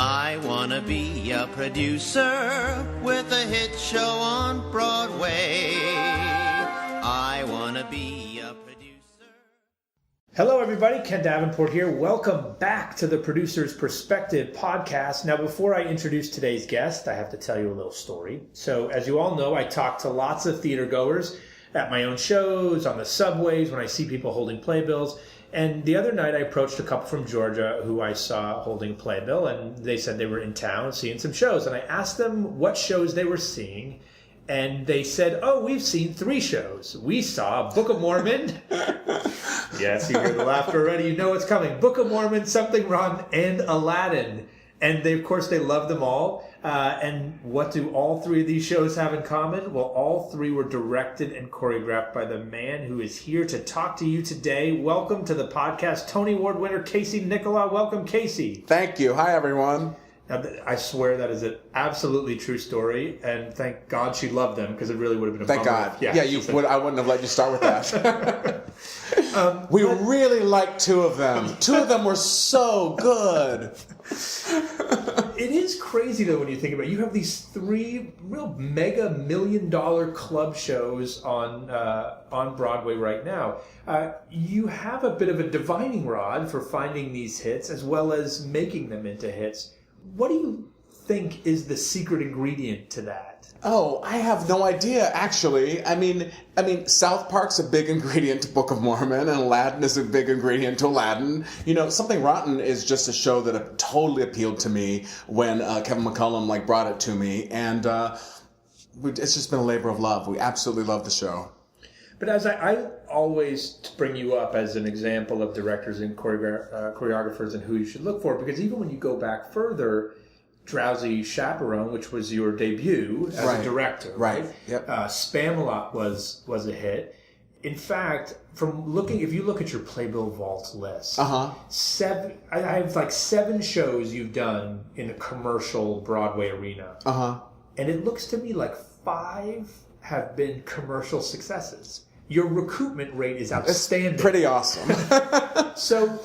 I wanna be a producer with a hit show on Broadway. I wanna be a producer. Hello everybody, Ken Davenport here. Welcome back to the Producer's Perspective podcast. Now before I introduce today's guest, I have to tell you a little story. So as you all know, I talk to lots of theater goers at my own shows, on the subways, when I see people holding playbills. And the other night I approached a couple from Georgia who I saw holding a playbill, and they said they were in town seeing some shows. And I asked them what shows they were seeing, and they said, oh, we've seen 3 shows. We saw Book of Mormon. Yes, you hear the laughter already. You know what's coming. Book of Mormon, Something Rotten, and Aladdin. And they, of course, they love them all. And what do all 3 of these shows have in common? Well, all 3 were directed and choreographed by the man who is here to talk to you today. Welcome to the podcast, Tony Award winner Casey Nicholaw. Welcome, Casey. Thank you. Hi, everyone. Now, I swear that is an absolutely true story, and thank God she loved them, because it really would have been a Thank bummer. God. Yeah, I wouldn't have let you start with that. We really liked 2 of them. 2 of them were so good. It is crazy, though, when you think about it. You have these 3 real mega $1-million club shows on Broadway right now. You have a bit of a divining rod for finding these hits as well as making them into hits. What do you think is the secret ingredient to that? Oh, I have no idea, actually. I mean, South Park's a big ingredient to Book of Mormon, and Aladdin is a big ingredient to Aladdin. You know, Something Rotten is just a show that totally appealed to me when Kevin McCullum brought it to me, and it's just been a labor of love. We absolutely love the show. But as I always bring you up as an example of directors and choreographers and who you should look for, because even when you go back further, Drowsy Chaperone, which was your debut as a director, right? Yep. Spamalot was a hit. In fact, if you look at your Playbill Vault list, I have 7 shows you've done in a commercial Broadway arena, and it looks to me like 5 have been commercial successes. Your recoupment rate is outstanding. It's pretty awesome. So,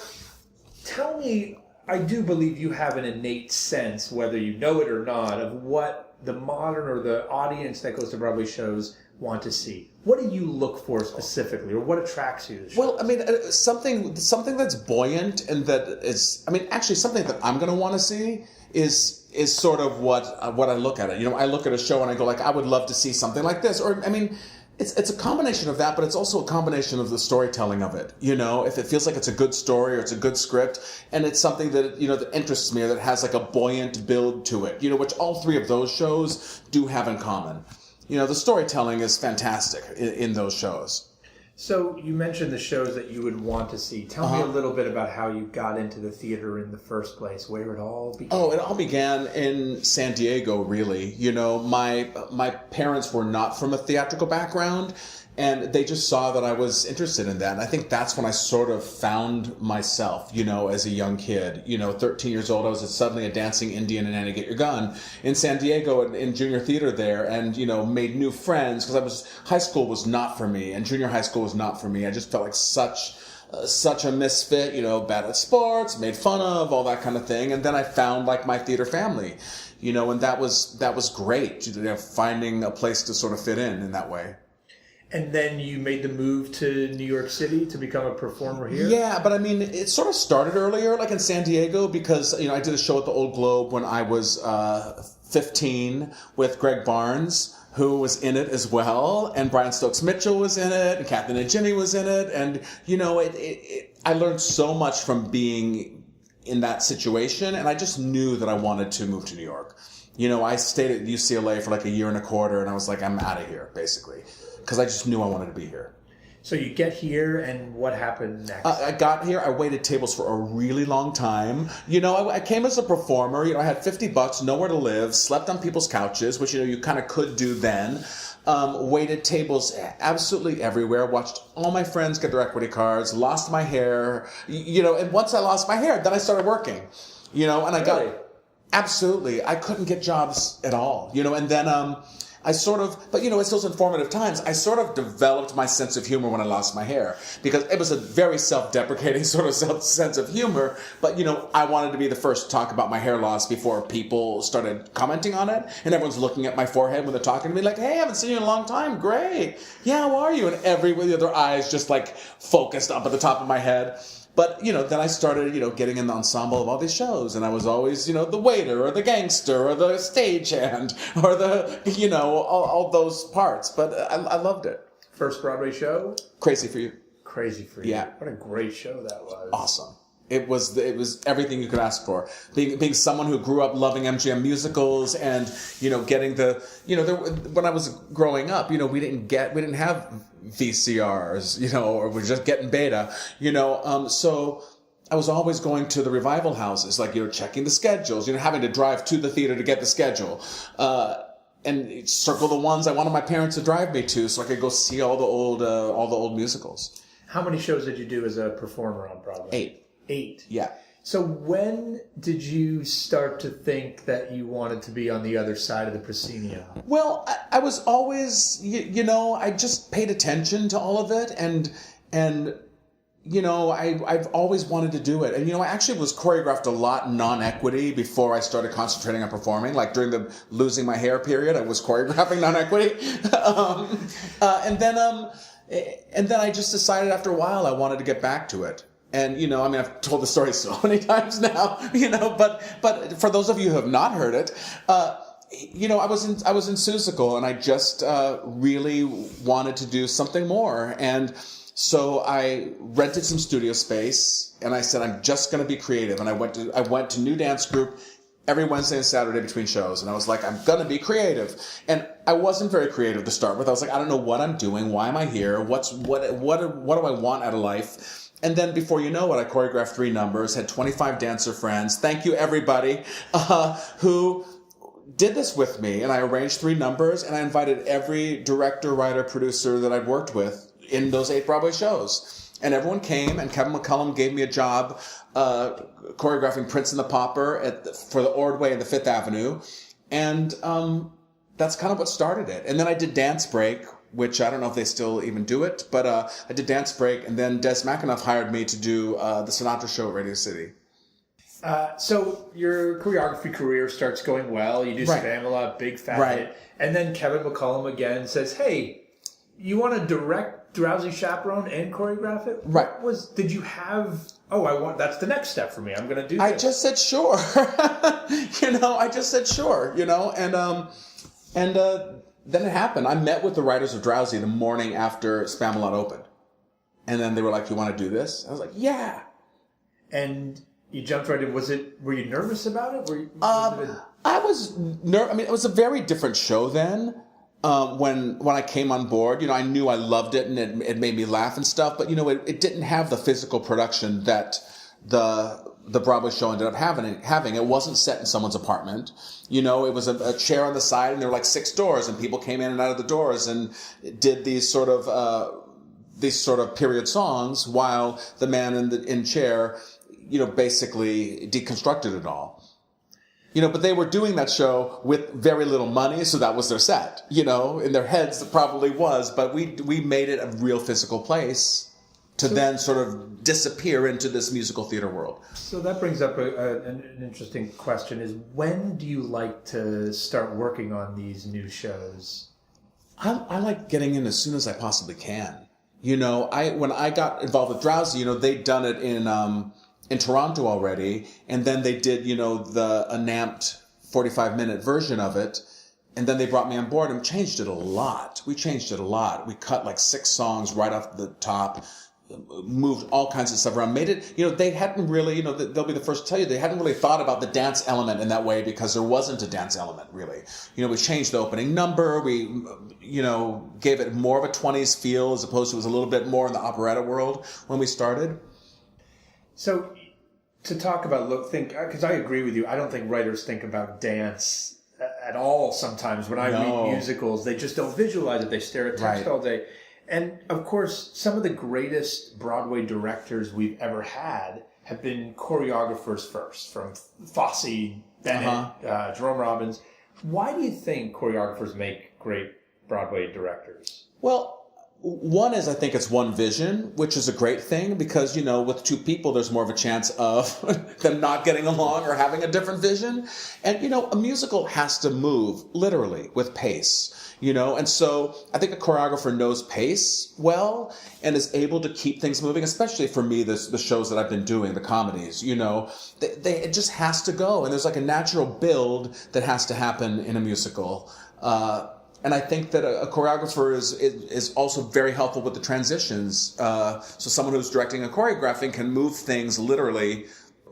tell me, I do believe you have an innate sense, whether you know it or not, of what the modern or the audience that goes to Broadway shows want to see. What do you look for specifically, or what attracts you to shows? Well, I mean, something that's buoyant and that is, actually something that I'm going to want to see is sort of what I look at it. You know, I look at a show and I go I would love to see something like this. Or, it's a combination of that, but it's also a combination of the storytelling of it. You know, if it feels like it's a good story or it's a good script, and it's something that, that interests me or that has a buoyant build to it, which all 3 of those shows do have in common. The storytelling is fantastic in those shows. So you mentioned the shows that you would want to see. Tell me a little bit about how you got into the theater in the first place, where it all began. Oh, it all began in San Diego, really. My parents were not from a theatrical background, and they just saw that I was interested in that. And I think that's when I sort of found myself, as a young kid. 13 years old, I was suddenly a dancing Indian in Annie Get Your Gun in San Diego in junior theater there, and, made new friends, because high school was not for me, and junior high school was not for me. I just felt like such a misfit, bad at sports, made fun of, all that kind of thing. And then I found my theater family, and that was great, finding a place to sort of fit in that way. And then you made the move to New York City to become a performer here? Yeah, but it sort of started earlier, in San Diego, because, I did a show at the Old Globe when I was 15 with Greg Barnes, who was in it as well, and Brian Stokes Mitchell was in it, and Kathleen and Ginny was in it, and, I learned so much from being in that situation, and I just knew that I wanted to move to New York. I stayed at UCLA for a year and a quarter, and I was I'm out of here, basically, because I just knew I wanted to be here. So you get here, and what happened next? I got here, I waited tables for a really long time. I came as a performer, I had $50, nowhere to live, slept on people's couches, which, you kind of could do then. Waited tables absolutely everywhere, watched all my friends get their equity cards, lost my hair, and once I lost my hair, then I started working, and I got, absolutely, I couldn't get jobs at all, and then, but it's those informative times. I sort of developed my sense of humor when I lost my hair, because it was a very self-deprecating sort of sense of humor. But, I wanted to be the first to talk about my hair loss before people started commenting on it. And everyone's looking at my forehead when they're talking to me like, hey, I haven't seen you in a long time. Great. Yeah, how are you? And their eyes just like focused up at the top of my head. But, then I started, getting in the ensemble of all these shows. And I was always, the waiter or the gangster or the stagehand or the, all those parts. But I loved it. First Broadway show? Crazy for You. Crazy for You. Yeah. What a great show that was. Awesome. It was everything you could ask for. Being someone who grew up loving MGM musicals and, getting when I was growing up, we didn't have VCRs, or we're just getting beta, so I was always going to the revival houses, like, checking the schedules, having to drive to the theater to get the schedule, and circle the ones I wanted my parents to drive me to so I could go see all the old musicals. How many shows did you do as a performer on Broadway? 8. Yeah. So when did you start to think that you wanted to be on the other side of the proscenium? Well, I was always, I just paid attention to all of it, and I've always wanted to do it. And, I actually was choreographed a lot non-equity before I started concentrating on performing. Like during the losing my hair period, I was choreographing non-equity. And then I just decided after a while I wanted to get back to it. And, I've told the story so many times now, but for those of you who have not heard it, I was in Seussical, and I just really wanted to do something more. And so I rented some studio space, and I said, I'm just going to be creative. And I went to New Dance Group every Wednesday and Saturday between shows. And I was like, I'm going to be creative. And I wasn't very creative to start with. I was like, I don't know what I'm doing. Why am I here? What do I want out of life? And then before you know it, I choreographed 3 numbers, had 25 dancer friends. Thank you, everybody, who did this with me. And I arranged 3 numbers, and I invited every director, writer, producer that I'd worked with in those 8 Broadway shows. And everyone came, and Kevin McCullum gave me a job choreographing Prince and the Pauper for the Ordway and the Fifth Avenue. And that's kind of what started it. And then I did Dance Break, which I don't know if they still even do it, but I did Dance Break, and then Des McAnuff hired me to do the Sinatra show at Radio City. So your choreography career starts going well. You do Spamalot, big fat hit, and then Kevin McCullum again says, "Hey, you want to direct Drowsy Chaperone and choreograph it?" Right? Did you have? Oh, that's the next step for me. I'm going to do. I just said sure. I just said sure. And then it happened. I met with the writers of Drowsy the morning after Spamalot opened. And then they were like, you want to do this? I was like, yeah. And you jumped right in. Were you nervous about it? I was nervous. I mean, it was a very different show then. When I came on board, I knew I loved it, and it made me laugh and stuff. But, it didn't have the physical production that the Broadway show ended up having. It wasn't set in someone's apartment. It was a chair on the side, and there were like 6 doors, and people came in and out of the doors and did these sort of period songs while the man in chair, basically deconstructed it all. But they were doing that show with very little money, so that was their set. In their heads it probably was, but we made it a real physical place to then sort of disappear into this musical theater world. So that brings up an interesting question, is when do you like to start working on these new shows? I like getting in as soon as I possibly can. When I got involved with Drowsy, they'd done it in Toronto already, and then they did, the enamped 45-minute version of it, and then they brought me on board and changed it a lot. We changed it a lot. We cut like 6 songs right off the top, moved all kinds of stuff around, made it, they hadn't really, they'll be the first to tell you, they hadn't really thought about the dance element in that way because there wasn't a dance element, really. We changed the opening number, we, gave it more of a 20s feel as opposed to it was a little bit more in the operetta world when we started. So, to talk about because I agree with you, I don't think writers think about dance at all sometimes. When I read musicals, they just don't visualize it. They stare at text all day. And, of course, some of the greatest Broadway directors we've ever had have been choreographers first, from Fosse, Bennett, Jerome Robbins. Why do you think choreographers make great Broadway directors? Well, one is, I think it's one vision, which is a great thing because, with two people, there's more of a chance of them not getting along or having a different vision. And, a musical has to move literally with pace, and so I think a choreographer knows pace well and is able to keep things moving, especially for me, the shows that I've been doing, the comedies, it just has to go. And there's like a natural build that has to happen in a musical. And I think that a choreographer is also very helpful with the transitions. So someone who's directing and choreographing can move things literally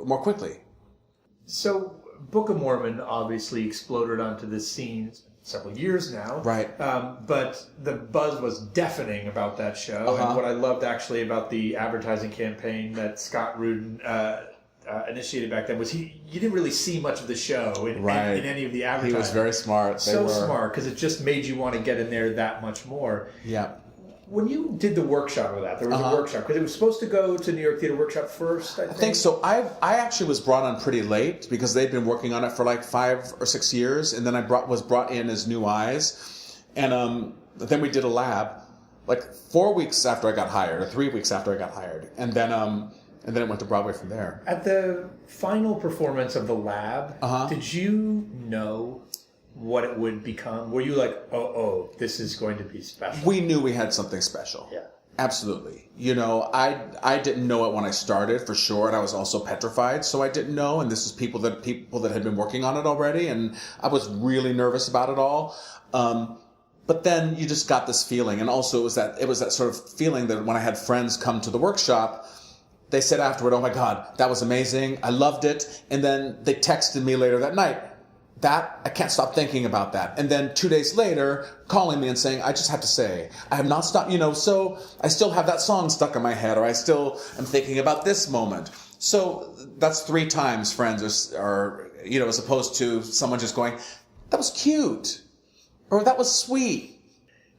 more quickly. So Book of Mormon obviously exploded onto the scene several years now. Right. But the buzz was deafening about that show. And what I loved actually about the advertising campaign that Scott Rudin initiated back then was you didn't really see much of the show in any of the advertising. He was very smart. Smart, because it just made you want to get in there that much more. Yeah. When you did the workshop with that, there was a workshop, because it was supposed to go to New York Theater Workshop first, I think so. I actually was brought on pretty late because they'd been working on it for like 5 or 6 years, and then I was brought in as new eyes, and then we did a lab like 4 weeks after I got hired, or 3 weeks after I got hired, and then it went to Broadway from there. At the final performance of the lab, did you know what it would become? Were you like, oh, this is going to be special? We knew we had something special. Yeah. Absolutely. I didn't know it when I started for sure, and I was also petrified, so I didn't know. And this is people that had been working on it already, and I was really nervous about it all. But then you just got this feeling, and also it was that sort of feeling that when I had friends come to the workshop, they said afterward, "Oh my God, that was amazing! I loved it." And then they texted me later that night, "That I can't stop thinking about that." And then 2 days later, calling me and saying, "I just have to say, I have not stopped, so I still have that song stuck in my head, or I still am thinking about this moment." So that's 3 times friends are as opposed to someone just going, "That was cute," or "That was sweet."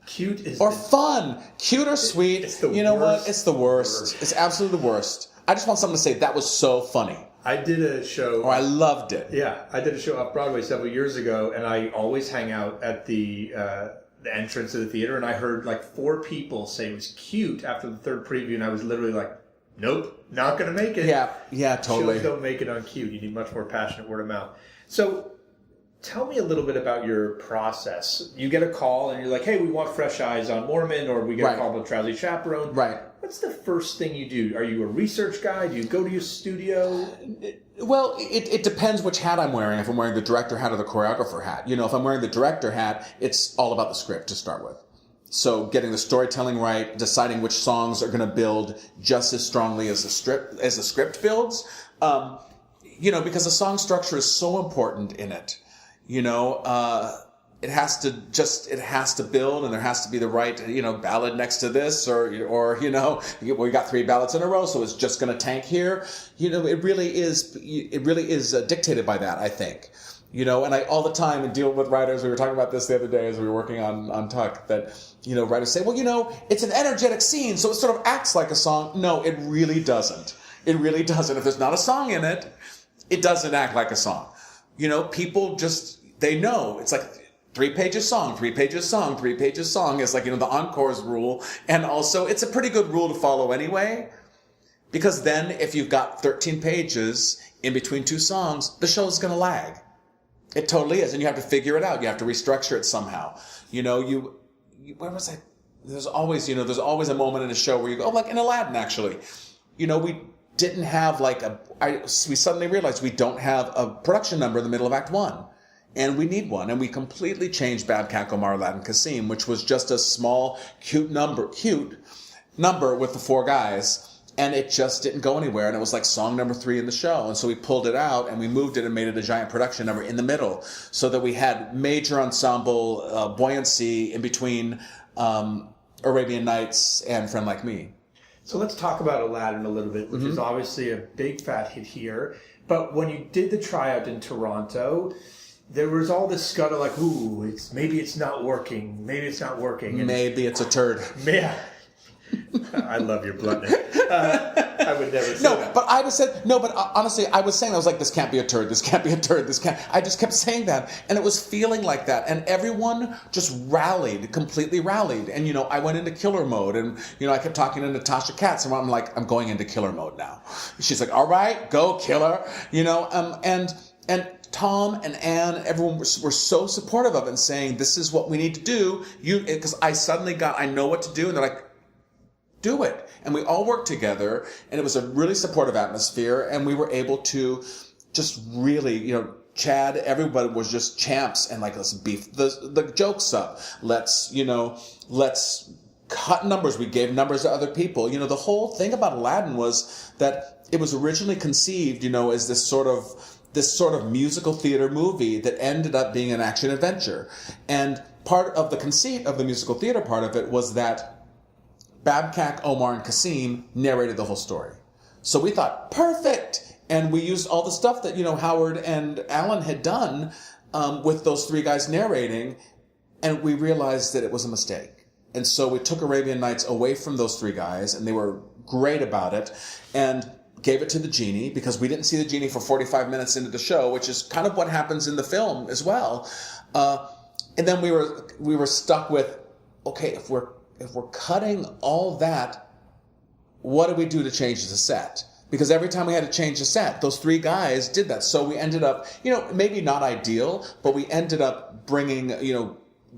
Cute is fun. Cute or sweet. It's the worst. You know what? It's the worst. It's absolutely the worst. I just want someone to say, "That was so funny." I did a show. Or I loved it. Yeah, I did a show off Broadway several years ago, and I always hang out at the entrance of the theater, and I heard like 4 people say it was cute after the 3rd preview, and I was literally like, "Nope, not going to make it." Yeah, totally. Shows don't make it on cute. You need much more passionate word of mouth. So tell me a little bit about your process. You get a call, and you're like, "Hey, we want fresh eyes on Mormon," or we get a call about Drowsy Chaperone. Right. What's the first thing you do? Are you a research guy? Do you go to your studio? Well, it depends which hat I'm wearing. If I'm wearing the director hat or the choreographer hat. If I'm wearing the director hat, it's all about the script to start with. So getting the storytelling right, deciding which songs are going to build just as strongly as the script builds. Because the song structure is so important in it. It has to build, and there has to be the right, ballad next to this, or we got 3 ballads in a row, so it's just going to tank here. It really is dictated by that, I think. And I all the time deal with writers. We were talking about this the other day as we were working on Tuck, that, writers say, "Well, it's an energetic scene, so it sort of acts like a song." No, it really doesn't. It really doesn't. If there's not a song in it, it doesn't act like a song. People they know. It's like 3 pages song, 3 pages song, 3 pages song is like, the encores rule. And also, it's a pretty good rule to follow anyway, because then if you've got 13 pages in between 2 songs, the show's going to lag. It totally is. And you have to figure it out. You have to restructure it somehow. Where was I? There's always a moment in a show where you go, like in Aladdin, actually. We didn't have we suddenly realized we don't have a production number in the middle of Act 1. And we need one. And we completely changed Babcock, Omar, Aladdin, Kassim, which was just a small, cute number with the 4 guys. And it just didn't go anywhere. And it was like song number 3 in the show. And so we pulled it out and we moved it and made it a giant production number in the middle, so that we had major ensemble buoyancy in between Arabian Nights and Friend Like Me. So let's talk about Aladdin a little bit, which is obviously a big fat hit here. But when you did the tryout in Toronto, there was all this scuttle like, "Ooh, maybe it's not working. Maybe it's not working." And maybe it's a turd. Yeah. I love your bluntness. I would never say that. But honestly, I was saying, I was like, this can't be a turd, this can't be a turd, I just kept saying that. And it was feeling like that. And everyone just completely rallied. And, I went into killer mode. And, I kept talking to Natasha Katz. And I'm like, I'm going into killer mode now. She's like, all right, go killer. And Tom and Anne, everyone were so supportive of it and saying, this is what we need to do. Because I suddenly I know what to do. And they're like, do it. And we all worked together, and it was a really supportive atmosphere, and we were able to just really, Chad, everybody was just champs, and like, let's beef the jokes up. Let's cut numbers. We gave numbers to other people. The whole thing about Aladdin was that it was originally conceived, as this sort of musical theater movie that ended up being an action adventure. And part of the conceit of the musical theater part of it was that Babcock, Omar, and Kasim narrated the whole story. So we thought, perfect! And we used all the stuff that, Howard and Alan had done with those three guys narrating, and we realized that it was a mistake. And so we took Arabian Nights away from those three guys, and they were great about it, and gave it to the genie, because we didn't see the genie for 45 minutes into the show, which is kind of what happens in the film as well. And then we were stuck with, okay, if we're cutting all that, what do we do to change the set? Because every time we had to change the set, those three guys did that. So we ended up, maybe not ideal, but we ended up bringing,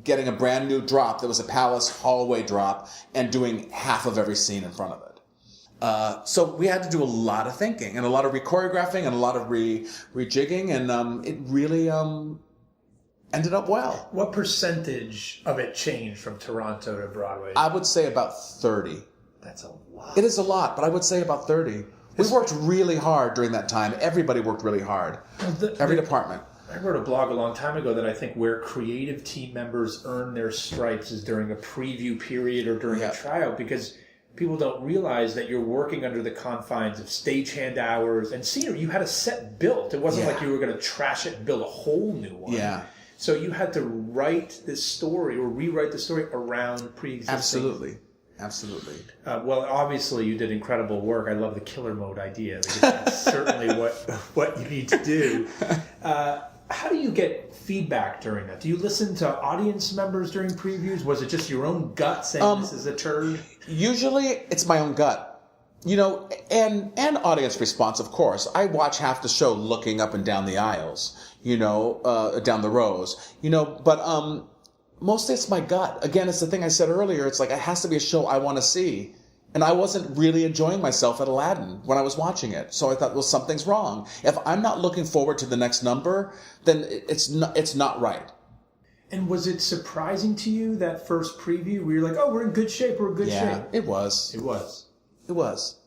getting a brand new drop that was a palace hallway drop and doing half of every scene in front of it. So we had to do a lot of thinking and a lot of re-choreographing and a lot of rejigging, and it really ended up well. What percentage of it changed from Toronto to Broadway? I would say about 30. That's a lot. It is a lot, but I would say about 30. We worked really hard during that time. Everybody worked really hard. Every department. I wrote a blog a long time ago that I think where creative team members earn their stripes is during a preview period or during a tryout, because people don't realize that you're working under the confines of stagehand hours and scenery. You had a set built. It wasn't like you were going to trash it and build a whole new one. Yeah. So you had to write this story or rewrite the story around pre-existing. Absolutely. Well, obviously you did incredible work. I love the killer mode idea. Because that's certainly what you need to do. How do you get feedback during that? Do you listen to audience members during previews? Was it just your own gut saying this is a turd? Usually it's my own gut. And audience response, of course. I watch half the show looking up and down the aisles, down the rows, but mostly it's my gut. Again, it's the thing I said earlier. It's like, it has to be a show I want to see. And I wasn't really enjoying myself at Aladdin when I was watching it. So I thought, well, something's wrong. If I'm not looking forward to the next number, then it's not right. And was it surprising to you, that first preview, where you're like, oh, we're in good shape, shape? Yeah, it was. It was.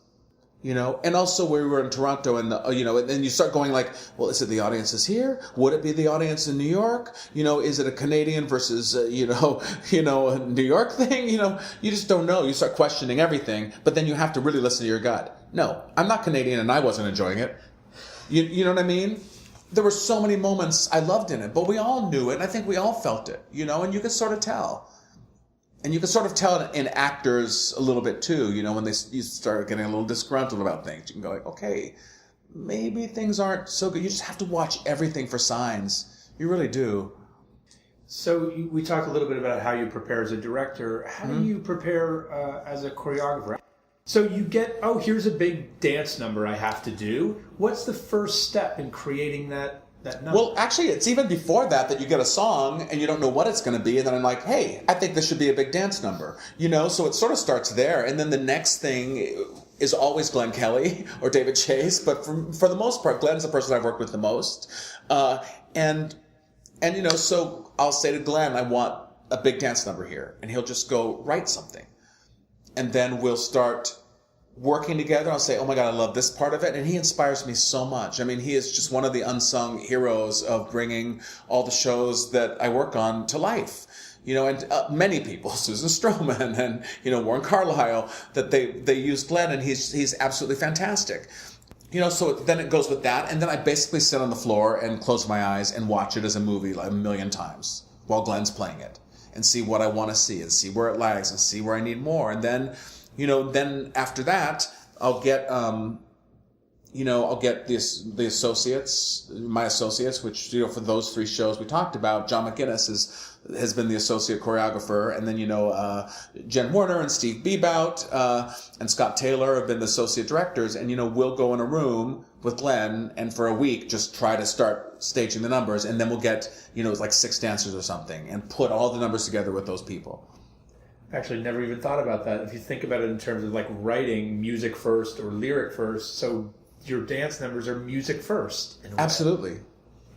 And also we were in Toronto, and and then you start going like, well, is it the audiences here? Would it be the audience in New York? Is it a Canadian versus a New York thing? You just don't know. You start questioning everything, but then you have to really listen to your gut. No, I'm not Canadian, and I wasn't enjoying it. You know what I mean? There were so many moments I loved in it, but we all knew it, and I think we all felt it. And you could sort of tell. And you can sort of tell it in actors a little bit too, when you start getting a little disgruntled about things. You can go like, okay, maybe things aren't so good. You just have to watch everything for signs. You really do. So we talked a little bit about how you prepare as a director. How do you prepare as a choreographer? So you get, here's a big dance number I have to do. What's the first step in creating that number? Well, actually, it's even before that you get a song and you don't know what it's going to be. And then I'm like, hey, I think this should be a big dance number. So it sort of starts there. And then the next thing is always Glenn Kelly or David Chase. But for the most part, Glenn's the person I've worked with the most. And so I'll say to Glenn, I want a big dance number here. And he'll just go write something. And then we'll start working together. I'll say, oh my God, I love this part of it. And he inspires me so much. I mean, he is just one of the unsung heroes of bringing all the shows that I work on to life. And many people, Susan Stroman and, Warren Carlyle, that they use Glenn, and he's absolutely fantastic. So then it goes with that. And then I basically sit on the floor and close my eyes and watch it as a movie like a million times while Glenn's playing it, and see what I want to see and see where it lags and see where I need more. And then Then after that, I'll get the associates, my associates, which, for those 3 shows we talked about, John McGinnis has been the associate choreographer. And then, Jen Warner and Steve Bebout, and Scott Taylor have been the associate directors. And, we'll go in a room with Glenn and for a week just try to start staging the numbers. And then we'll get, like 6 dancers or something and put all the numbers together with those people. Actually, never even thought about that. If you think about it in terms of like writing music first or lyric first, so your dance numbers are music first. Absolutely.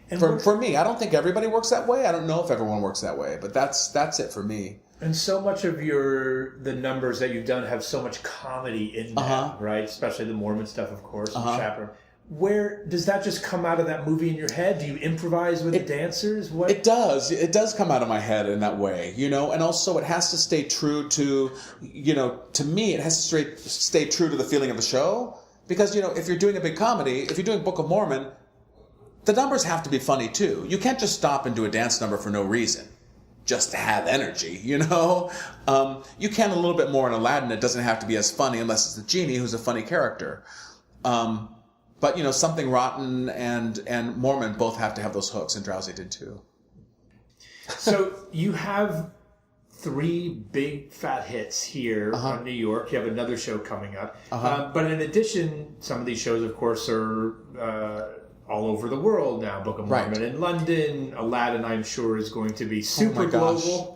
And for me, I don't think everybody works that way. I don't know if everyone works that way, but that's it for me. And so much of the numbers that you've done have so much comedy in them, right? Especially the Mormon stuff, of course, and Chaperone. Where does that just come out of that movie in your head? Do you improvise with the dancers? What? It does. It does come out of my head in that way, and also it has to stay true to, to me, it has to stay true to the feeling of the show. Because, if you're doing a big comedy, if you're doing Book of Mormon, the numbers have to be funny too. You can't just stop and do a dance number for no reason, just to have energy, You can a little bit more in Aladdin. It doesn't have to be as funny unless it's the genie who's a funny character. But, Something Rotten and Mormon both have to have those hooks, and Drowsy did too. So you have 3 big fat hits here in New York. You have another show coming up. But in addition, some of these shows, of course, are all over the world now. Book of Mormon in London. Aladdin, I'm sure, is going to be super global.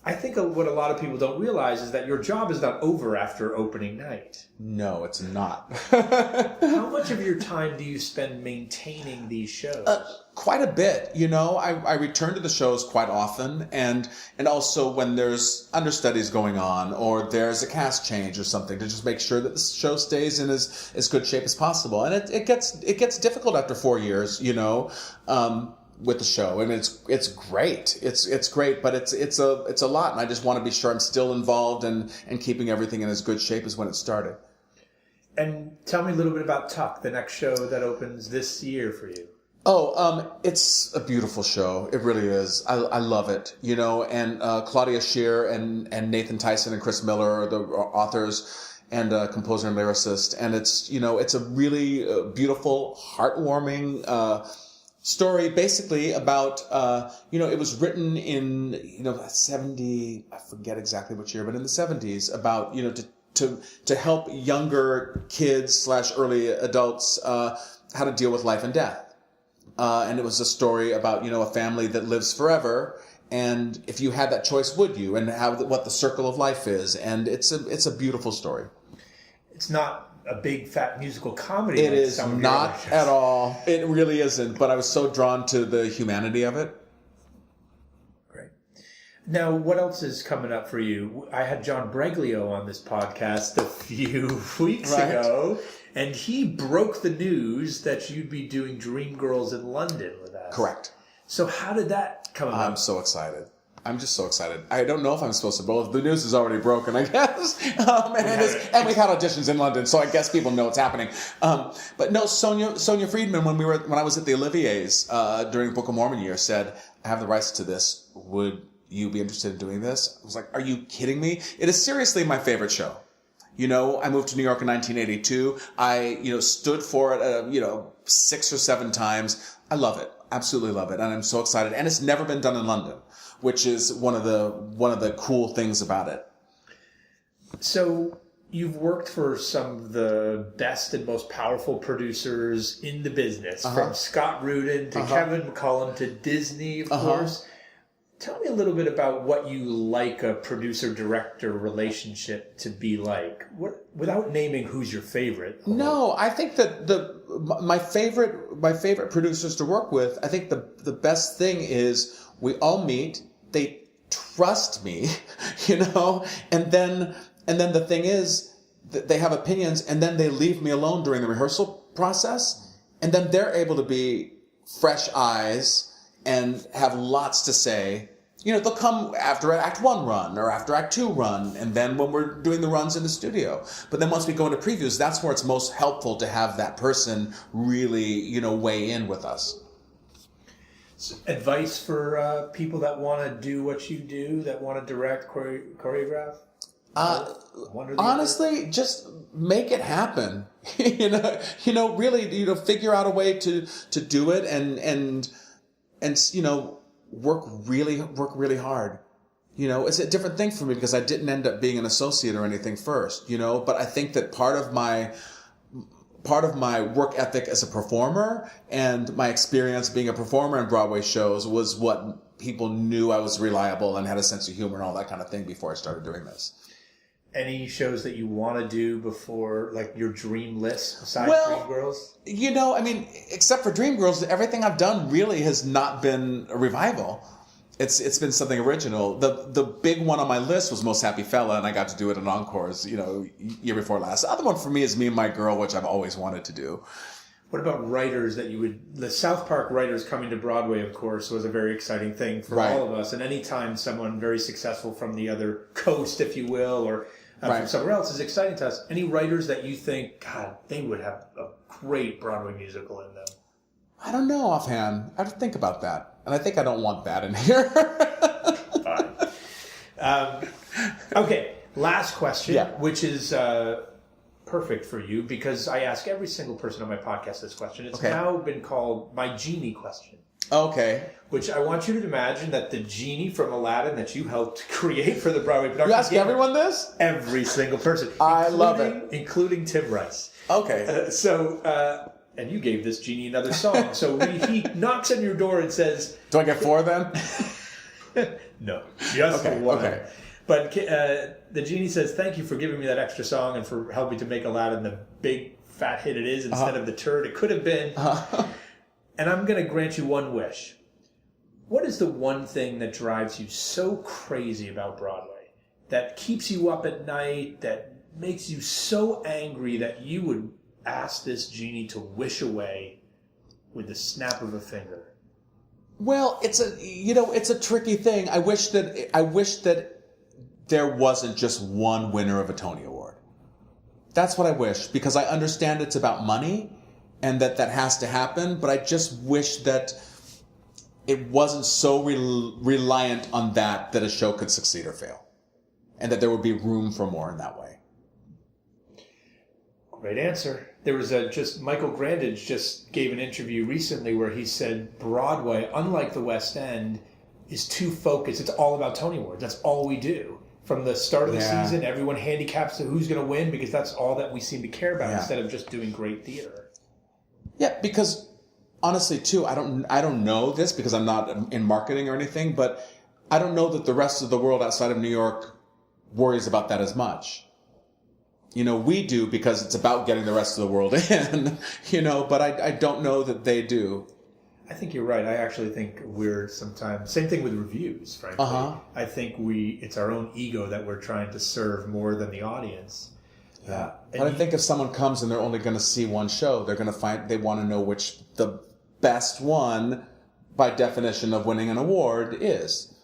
I think what a lot of people don't realize is that your job is not over after opening night. No, it's not. How much of your time do you spend maintaining these shows? Quite a bit. I return to the shows quite often, and also when there's understudies going on or there's a cast change or something, to just make sure that the show stays in as good shape as possible. And it gets difficult after 4 years, with the show, and it's great. It's great, but it's a lot, and I just want to be sure I'm still involved and keeping everything in as good shape as when it started. And tell me a little bit about Tuck, the next show that opens this year for you. It's a beautiful show. It really is. I love it. And Claudia Scheer and Nathan Tyson and Chris Miller are the authors and composer and lyricist, and it's a really beautiful, heartwarming story, basically about, it was written in, 70, I forget exactly which year, but in the 70s, about, to help younger kids / early adults, how to deal with life and death. And it was a story about, a family that lives forever. And if you had that choice, would you? And what the circle of life is. And it's a beautiful story. It's not a big fat musical comedy. It is not at all. It really isn't. But I was so drawn to the humanity of it. Great. Now, what else is coming up for you? I had John Breglio on this podcast a few weeks ago, and he broke the news that you'd be doing Dreamgirls in London with us. Correct. So how did that come about? I'm so excited. I'm just so excited. I don't know if I'm supposed to, but the news is already broken, I guess. And we've had auditions in London, so I guess people know what's happening. But no, Sonia Friedman, when I was at the Olivier's during Book of Mormon year, said, "I have the rights to this. Would you be interested in doing this?" I was like, "Are you kidding me?" It is seriously my favorite show. I moved to New York in 1982. I, stood for it, 6 or 7 times. I love it. Absolutely love it. And I'm so excited. And it's never been done in London, which is one of the cool things about it. So you've worked for some of the best and most powerful producers in the business, from Scott Rudin to Kevin McCullum to Disney, of course. Tell me a little bit about what you like a producer-director relationship to be like, without naming who's your favorite. No, I think that my favorite producers to work with, I think the best thing is we all meet, they trust me, and then the thing is that they have opinions, and then they leave me alone during the rehearsal process, and then they're able to be fresh eyes and have lots to say. They'll come after Act 1 run or after Act 2 run, and then when we're doing the runs in the studio. But then once we go into previews, that's where it's most helpful to have that person really, weigh in with us. Advice for people that want to do what you do, that want to direct, choreograph? Honestly, just make it happen. Really, figure out a way to do it and work really hard. It's a different thing for me because I didn't end up being an associate or anything first, but I think that part of my work ethic as a performer and my experience being a performer in Broadway shows was what people knew I was reliable and had a sense of humor and all that kind of thing before I started doing this. Any shows that you want to do before, like your dream list besides Dreamgirls? Except for Dreamgirls, everything I've done really has not been a revival. It's been something original. The big one on my list was Most Happy Fella, and I got to do it in Encores, year before last. The other one for me is Me and My Girl, which I've always wanted to do. What about writers that the South Park writers coming to Broadway, of course, was a very exciting thing for all of us. And anytime someone very successful from the other coast, if you will, or from somewhere else is exciting to us. Any writers that you think, God, they would have a great Broadway musical in them? I don't know offhand. I have to think about that. And I think I don't want that in here. Fine. Okay, last question, which is perfect for you because I ask every single person on my podcast this question. It's now been called my genie question. Okay. Which I want you to imagine that the genie from Aladdin that you helped create for the Broadway production. You ask everyone this? Every single person. I love it. Including Tim Rice. Okay. And you gave this genie another song. So he knocks on your door and says... Do I get 4 then? No. Just one. Okay. But the genie says, thank you for giving me that extra song and for helping to make Aladdin the big fat hit it is instead of the turd it could have been. And I'm going to grant you one wish. What is the one thing that drives you so crazy about Broadway? That keeps you up at night, that makes you so angry that you would ask this genie to wish away with the snap of a finger? Well, it's a tricky thing. I wish that there wasn't just one winner of a Tony Award. That's what I wish, because I understand it's about money and that has to happen, but I just wish that it wasn't so reliant on that a show could succeed or fail, and that there would be room for more in that way. Great answer. There was Michael Grandage just gave an interview recently where he said Broadway, unlike the West End, is too focused. It's all about Tony Awards. That's all we do. From the start of the season, everyone handicaps to who's going to win because that's all that we seem to care about instead of just doing great theater. Yeah, because honestly, too, I don't know this because I'm not in marketing or anything, but I don't know that the rest of the world outside of New York worries about that as much. We do because it's about getting the rest of the world in, but I don't know that they do. I think you're right. I actually think we're sometimes... Same thing with reviews, frankly. I think it's our own ego that we're trying to serve more than the audience. Yeah. But I think if someone comes and they're only going to see one show, they're going to they want to know which the best one, by definition of winning an award, is.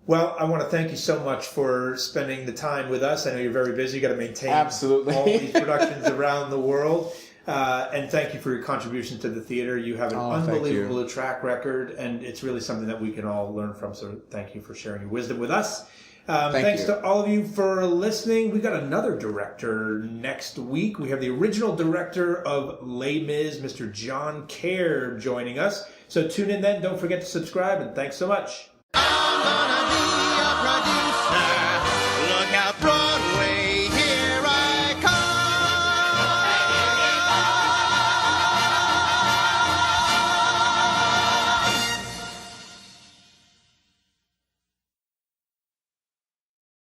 Well, I want to thank you so much for spending the time with us. I know you're very busy. You got to maintain all these productions around the world. And thank you for your contribution to the theater. You have an unbelievable track record, and it's really something that we can all learn from. So thank you for sharing your wisdom with us. Thanks to all of you for listening. We've got another director next week. We have the original director of Les Mis, Mr. John Kerr, joining us. So tune in then. Don't forget to subscribe, and thanks so much. I'm gonna be